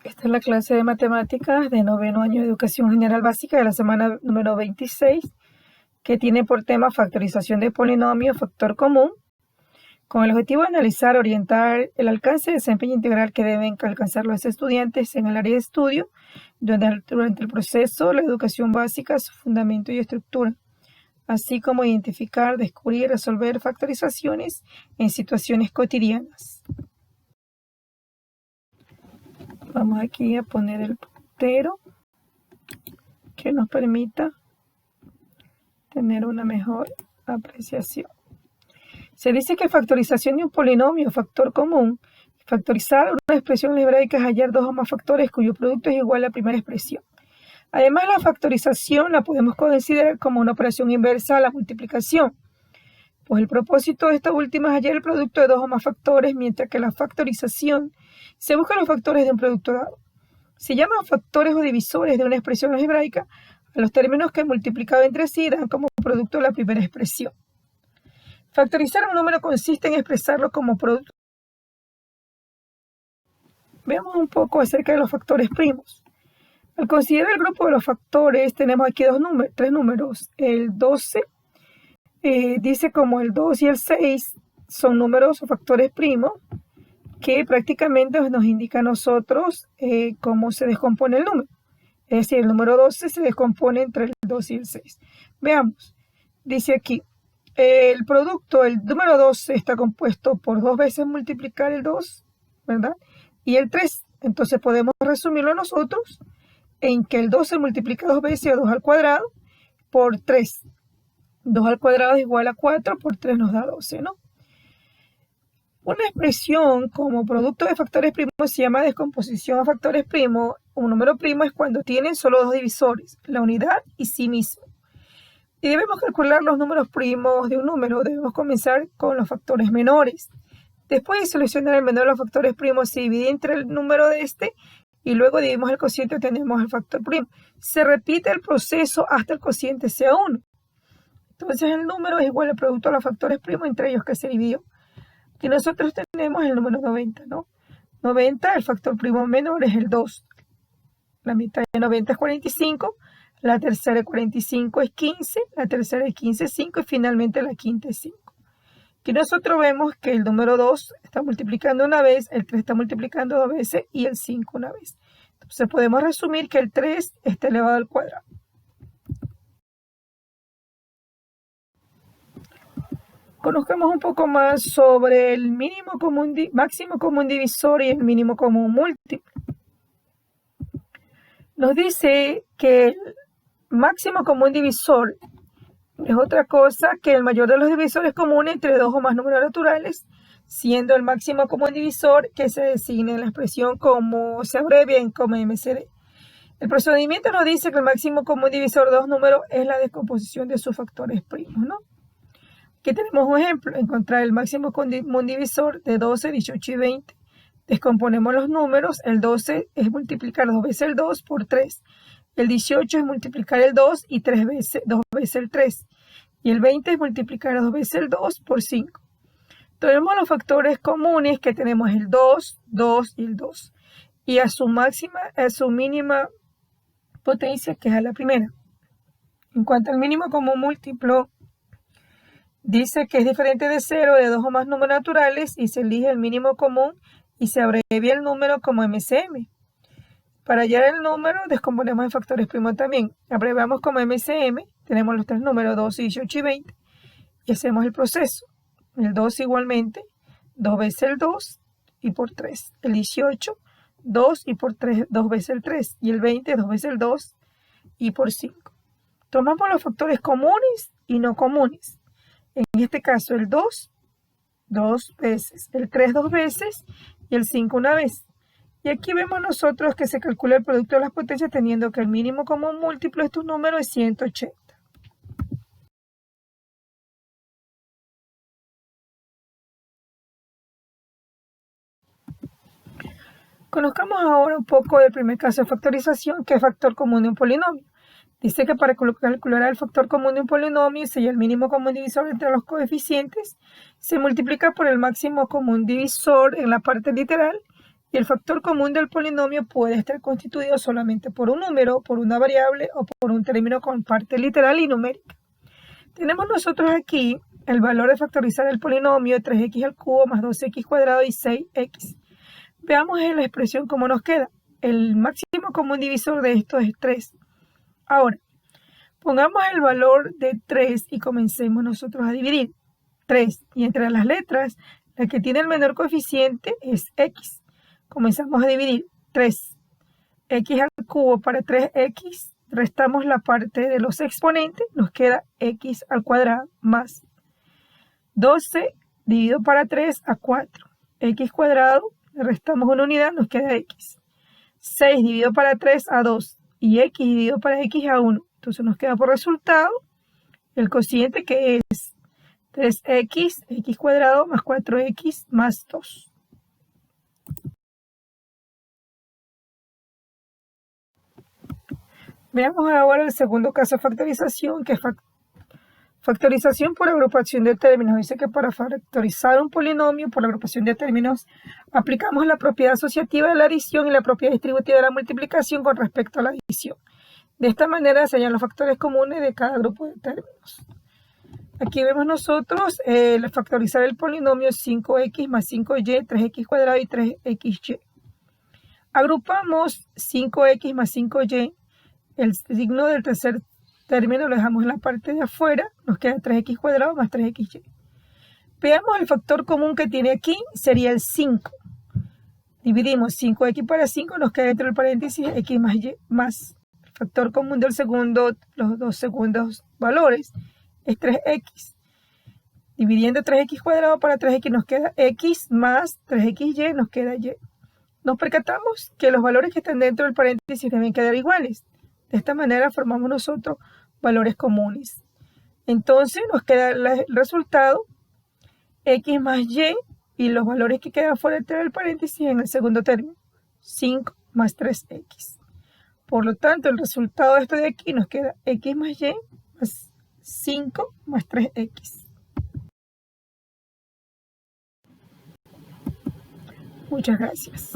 Esta es la clase de matemáticas de noveno año de educación general básica de la semana número 26, que tiene por tema factorización de polinomios, factor común, con el objetivo de analizar, orientar el alcance de desempeño integral que deben alcanzar los estudiantes en el área de estudio durante el proceso de la educación básica, su fundamento y estructura, así como identificar, descubrir y resolver factorizaciones en situaciones cotidianas. Vamos aquí a poner el puntero que nos permita tener una mejor apreciación. Se dice que factorización de un polinomio, factor común, factorizar una expresión algebraica es hallar dos o más factores cuyo producto es igual a la primera expresión. Además, la factorización la podemos considerar como una operación inversa a la multiplicación, pues el propósito de esta última es hallar el producto de dos o más factores, mientras que la factorización se busca los factores de un producto dado. Se llaman factores o divisores de una expresión algebraica a los términos que multiplicado entre sí dan como producto la primera expresión. Factorizar un número consiste en expresarlo como producto. Veamos un poco acerca de los factores primos. Al considerar el grupo de los factores, tenemos aquí tres números. El 12 dice como el 2 y el 6 son números o factores primos que prácticamente nos indica a nosotros cómo se descompone el número. Es decir, el número 12 se descompone entre el 2 y el 6. Veamos, dice aquí, el producto, el número 12 está compuesto por dos veces multiplicar el 2, ¿verdad? Y el 3. Entonces podemos resumirlo nosotros en que el 12 multiplica dos veces a 2 al cuadrado por 3. 2 al cuadrado es igual a 4, por 3 nos da 12, ¿no? Una expresión como producto de factores primos se llama descomposición a factores primos. Un número primo es cuando tienen solo dos divisores, la unidad y sí mismo. Y debemos calcular los números primos de un número. Debemos comenzar con los factores menores. Después de seleccionar el menor de los factores primos, se divide entre el número de este y luego dividimos el cociente y obtenemos el factor primo. Se repite el proceso hasta el cociente sea 1. Entonces el número es igual al producto de los factores primos entre ellos que se dividió. Y nosotros tenemos el número 90, ¿no? 90, el factor primo menor es el 2. La mitad de 90 es 45. La tercera de 45 es 15, la tercera de 15 es 5 y finalmente la quinta es 5. Aquí nosotros vemos que el número 2 está multiplicando una vez, el 3 está multiplicando dos veces y el 5 una vez. Entonces podemos resumir que el 3 está elevado al cuadrado. Conozcamos un poco más sobre el máximo común divisor y el mínimo común múltiplo. Nos dice que el máximo común divisor es otra cosa que el mayor de los divisores comunes entre dos o más números naturales, siendo el máximo común divisor que se designa en la expresión como se abrevia en como MCD. El procedimiento nos dice que el máximo común divisor de dos números es la descomposición de sus factores primos, ¿no? Aquí tenemos un ejemplo, encontrar el máximo común divisor de 12, 18 y 20. Descomponemos los números, el 12 es multiplicar dos veces el 2 por 3. El 18 es multiplicar el 2 y dos veces el 3. Y el 20 es multiplicar dos veces el 2 por 5. Tenemos los factores comunes que tenemos el 2, 2 y el 2. Y a su mínima potencia, que es a la primera. En cuanto al mínimo común múltiplo, dice que es diferente de 0 de dos o más números naturales y se elige el mínimo común y se abrevia el número como MCM. Para hallar el número, descomponemos en factores primos también. Abreviamos como MCM, tenemos los tres números 12, 18 y 20, y hacemos el proceso. El 2 igualmente, 2 veces el 2 y por 3. El 18, 2 y por 3, 2 veces el 3. Y el 20, 2 veces el 2 y por 5. Tomamos los factores comunes y no comunes. En este caso el 2, 2 veces, el 3 dos veces y el 5 una vez. Y aquí vemos nosotros que se calcula el producto de las potencias teniendo que el mínimo común múltiplo de estos números es 180. Conozcamos ahora un poco del primer caso de factorización, que es factor común de un polinomio. Dice que para calcular el factor común de un polinomio, si el mínimo común divisor entre los coeficientes, se multiplica por el máximo común divisor en la parte literal Y el factor común del polinomio puede estar constituido solamente por un número, por una variable o por un término con parte literal y numérica. Tenemos nosotros aquí el valor de factorizar el polinomio de 3x al cubo más 2x cuadrado y 6x. Veamos en la expresión cómo nos queda. El máximo común divisor de esto es 3. Ahora, pongamos el valor de 3 y comencemos nosotros a dividir. 3. Y entre las letras, la que tiene el menor coeficiente es x. Comenzamos a dividir 3. X al cubo para 3x. Restamos la parte de los exponentes. Nos queda x al cuadrado más 12 dividido para 3 a 4. X cuadrado. Le restamos una unidad. Nos queda x. 6 dividido para 3 a 2. Y x dividido para x a 1. Entonces nos queda por resultado el cociente que es 3x, x cuadrado más 4x más 2. Veamos ahora el segundo caso de factorización, que es factorización por agrupación de términos. Dice que para factorizar un polinomio por agrupación de términos, aplicamos la propiedad asociativa de la adición y la propiedad distributiva de la multiplicación con respecto a la adición. De esta manera se hallan los factores comunes de cada grupo de términos. Aquí vemos nosotros factorizar el polinomio 5x más 5y, 3x cuadrado y 3xy. Agrupamos 5x más 5y. El signo del tercer término lo dejamos en la parte de afuera. Nos queda 3x cuadrado más 3xy. Veamos el factor común que tiene aquí. Sería el 5. Dividimos 5x para 5. Nos queda dentro del paréntesis x más y más. El factor común del segundo, los dos segundos valores, es 3x. Dividiendo 3x cuadrado para 3x nos queda x más 3xy nos queda y. Nos percatamos que los valores que están dentro del paréntesis deben quedar iguales. De esta manera formamos nosotros valores comunes. Entonces nos queda el resultado x más y los valores que quedan fuera del paréntesis en el segundo término, 5 más 3x. Por lo tanto, el resultado de esto de aquí nos queda x más y más 5 más 3x. Muchas gracias.